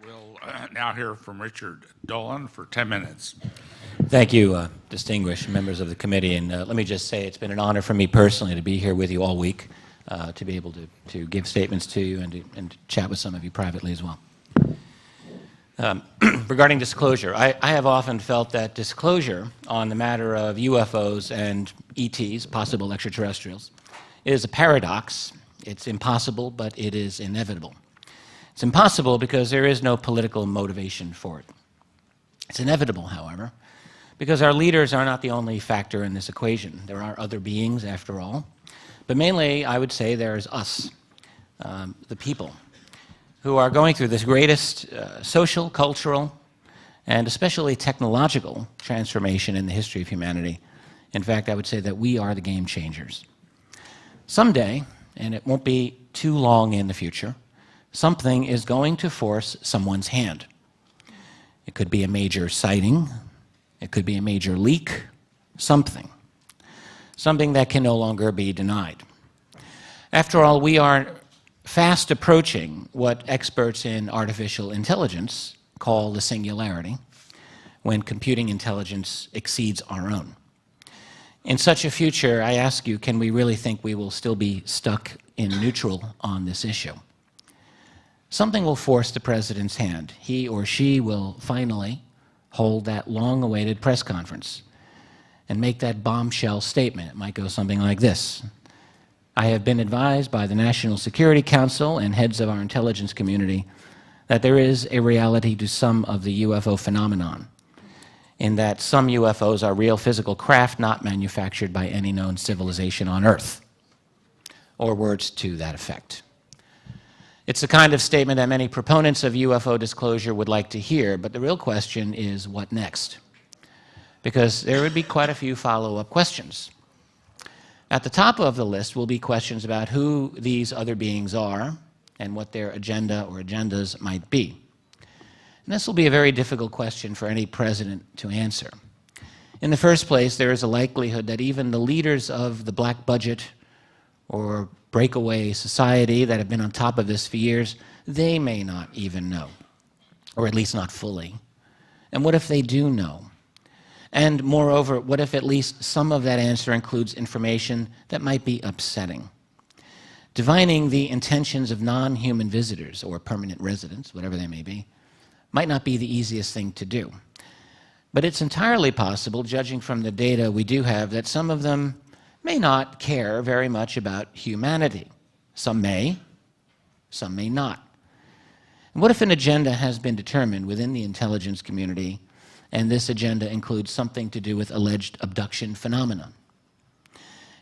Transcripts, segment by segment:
We'll now hear from Richard Dolan for 10 minutes. Thank you, distinguished members of the committee. And let me just say it's been an honor for me personally to be here with you all week, to be able to give statements to you and to chat with some of you privately as well. Regarding disclosure, I have often felt that disclosure on the matter of UFOs and ETs, possible extraterrestrials, is a paradox. It's impossible, but it is inevitable. It's impossible because there is no political motivation for it. It's inevitable, however, because our leaders are not the only factor in this equation. There are other beings, after all. But mainly, I would say there's us, the people, who are going through this greatest social, cultural, and especially technological transformation in the history of humanity. In fact, I would say that we are the game changers. Someday, and it won't be too long in the future, something is going to force someone's hand. It could be a major sighting, it could be a major leak, something that can no longer be denied. After all, we are fast approaching what experts in artificial intelligence call the singularity, when computing intelligence exceeds our own. In such a future, I ask you, can we really think we will still be stuck in neutral on this issue? Something will force the president's hand. He or she will finally hold that long-awaited press conference and make that bombshell statement. It might go something like this: I have been advised by the National Security Council and heads of our intelligence community that there is a reality to some of the UFO phenomenon, in that some UFOs are real physical craft not manufactured by any known civilization on Earth, or words to that effect. It's the kind of statement that many proponents of UFO disclosure would like to hear, but the real question is, what next? Because there would be quite a few follow-up questions. At the top of the list will be questions about who these other beings are and what their agenda or agendas might be. And this will be a very difficult question for any president to answer. In the first place, there is a likelihood that even the leaders of the black budget or breakaway society that have been on top of this for years, they may not even know, or at least not fully. And what if they do know? And moreover, what if at least some of that answer includes information that might be upsetting? Divining the intentions of non-human visitors or permanent residents, whatever they may be, might not be the easiest thing to do. But it's entirely possible, judging from the data we do have, that some of them may not care very much about humanity. Some may not. And what if an agenda has been determined within the intelligence community, and this agenda includes something to do with alleged abduction phenomena?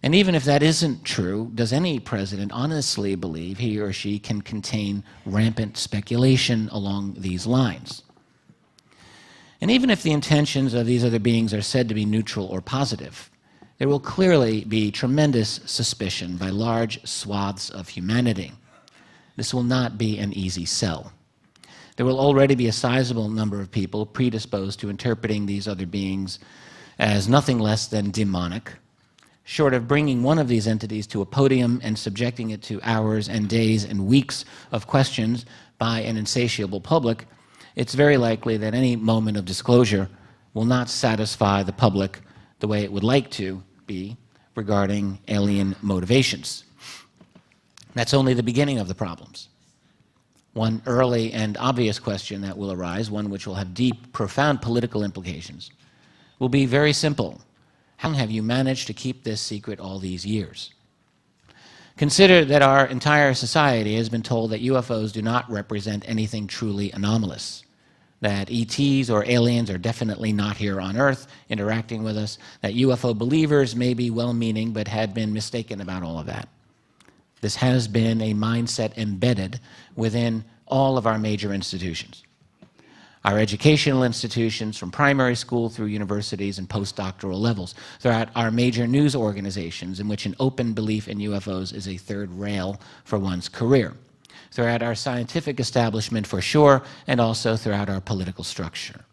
And even if that isn't true, does any president honestly believe he or she can contain rampant speculation along these lines? And even if the intentions of these other beings are said to be neutral or positive, there will clearly be tremendous suspicion by large swaths of humanity. This will not be an easy sell. There will already be a sizable number of people predisposed to interpreting these other beings as nothing less than demonic. Short of bringing one of these entities to a podium and subjecting it to hours and days and weeks of questions by an insatiable public, it's very likely that any moment of disclosure will not satisfy the public the way it would like to be regarding alien motivations. That's only the beginning of the problems. One early and obvious question that will arise, one which will have deep, profound political implications, will be very simple. How have you managed to keep this secret all these years? Consider that our entire society has been told that UFOs do not represent anything truly anomalous, that ETs or aliens are definitely not here on Earth interacting with us, that UFO believers may be well-meaning but had been mistaken about all of that. This has been a mindset embedded within all of our major institutions. Our educational institutions, from primary school through universities and postdoctoral levels, throughout our major news organizations in which an open belief in UFOs is a third rail for one's career, throughout our scientific establishment for sure, and also throughout our political structure.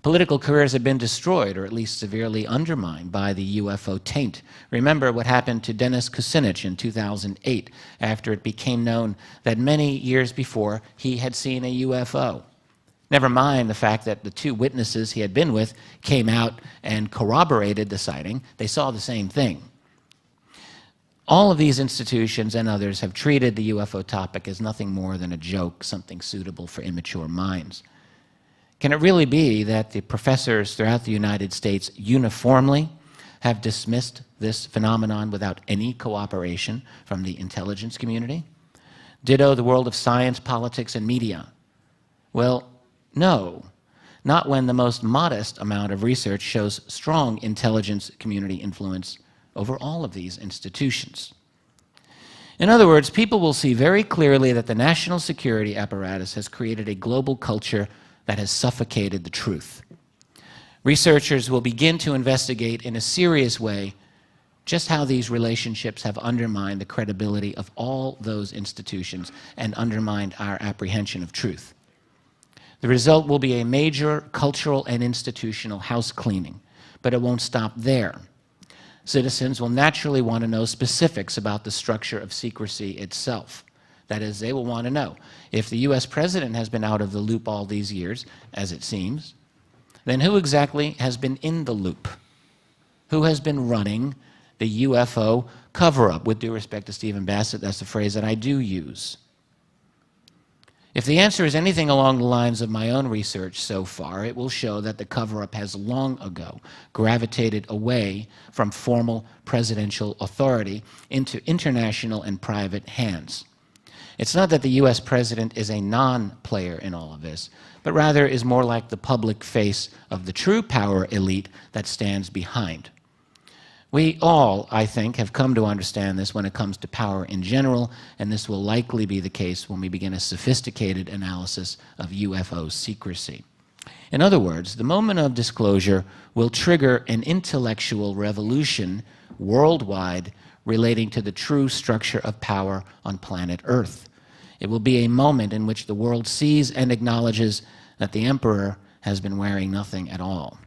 Political careers have been destroyed, or at least severely undermined, by the UFO taint. Remember what happened to Dennis Kucinich in 2008, after it became known that many years before he had seen a UFO. Never mind the fact that the two witnesses he had been with came out and corroborated the sighting. They saw the same thing. All of these institutions and others have treated the UFO topic as nothing more than a joke, something suitable for immature minds. Can it really be that the professors throughout the United States uniformly have dismissed this phenomenon without any cooperation from the intelligence community? Ditto the world of science, politics, and media. Well, no, not when the most modest amount of research shows strong intelligence community influence over all of these institutions. In other words, people will see very clearly that the national security apparatus has created a global culture that has suffocated the truth. Researchers will begin to investigate in a serious way just how these relationships have undermined the credibility of all those institutions and undermined our apprehension of truth. The result will be a major cultural and institutional house cleaning, but it won't stop there. Citizens will naturally want to know specifics about the structure of secrecy itself. That is, they will want to know, if the US president has been out of the loop all these years, as it seems, then who exactly has been in the loop? Who has been running the UFO cover-up? With due respect to Stephen Bassett, that's the phrase that I do use. If the answer is anything along the lines of my own research so far, it will show that the cover-up has long ago gravitated away from formal presidential authority into international and private hands. It's not that the US president is a non-player in all of this, but rather is more like the public face of the true power elite that stands behind. We all, I think, have come to understand this when it comes to power in general, and this will likely be the case when we begin a sophisticated analysis of UFO secrecy. In other words, the moment of disclosure will trigger an intellectual revolution worldwide relating to the true structure of power on planet Earth. It will be a moment in which the world sees and acknowledges that the emperor has been wearing nothing at all.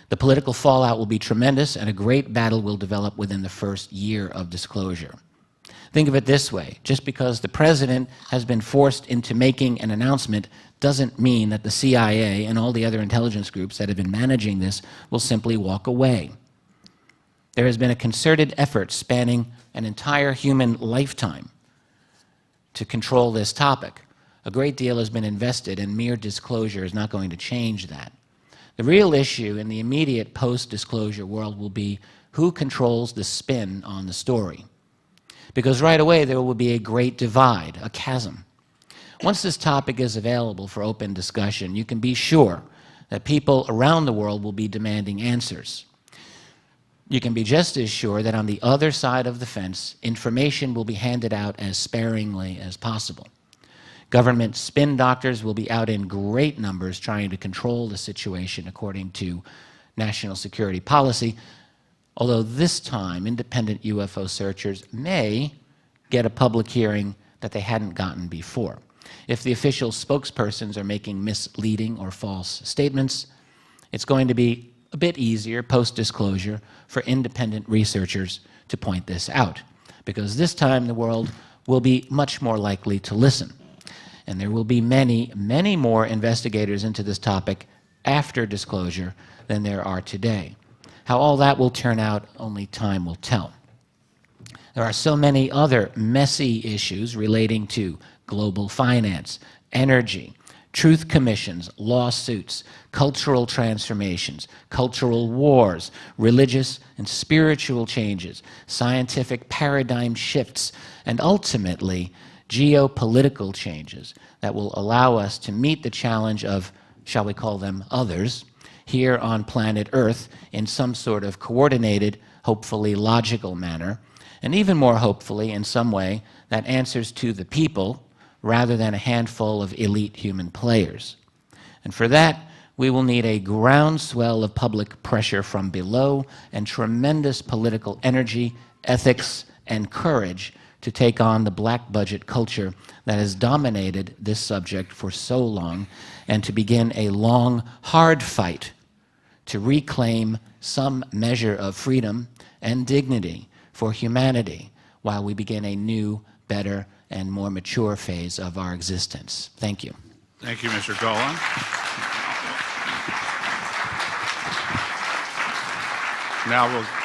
The political fallout will be tremendous, and a great battle will develop within the first year of disclosure. Think of it this way: just because the president has been forced into making an announcement doesn't mean that the CIA and all the other intelligence groups that have been managing this will simply walk away. There has been a concerted effort spanning an entire human lifetime to control this topic. A great deal has been invested, and mere disclosure is not going to change that. The real issue in the immediate post-disclosure world will be who controls the spin on the story. Because right away there will be a great divide, a chasm. Once this topic is available for open discussion, you can be sure that people around the world will be demanding answers. You can be just as sure that on the other side of the fence, information will be handed out as sparingly as possible. Government spin doctors will be out in great numbers trying to control the situation according to national security policy, although this time independent UFO searchers may get a public hearing that they hadn't gotten before. If the official spokespersons are making misleading or false statements, it's going to be a bit easier post-disclosure for independent researchers to point this out, because this time the world will be much more likely to listen. And there will be many, many more investigators into this topic after disclosure than there are today. How all that will turn out, only time will tell. There are so many other messy issues relating to global finance, energy, truth commissions, lawsuits, cultural transformations, cultural wars, religious and spiritual changes, scientific paradigm shifts, and ultimately geopolitical changes that will allow us to meet the challenge of, shall we call them others, here on planet Earth in some sort of coordinated, hopefully logical manner, and even more hopefully in some way that answers to the people rather than a handful of elite human players. And for that, we will need a groundswell of public pressure from below and tremendous political energy, ethics, and courage to take on the black budget culture that has dominated this subject for so long, and to begin a long, hard fight to reclaim some measure of freedom and dignity for humanity while we begin a new, better, and more mature phase of our existence. Thank you. Thank you, Mr. Dolan. Now we'll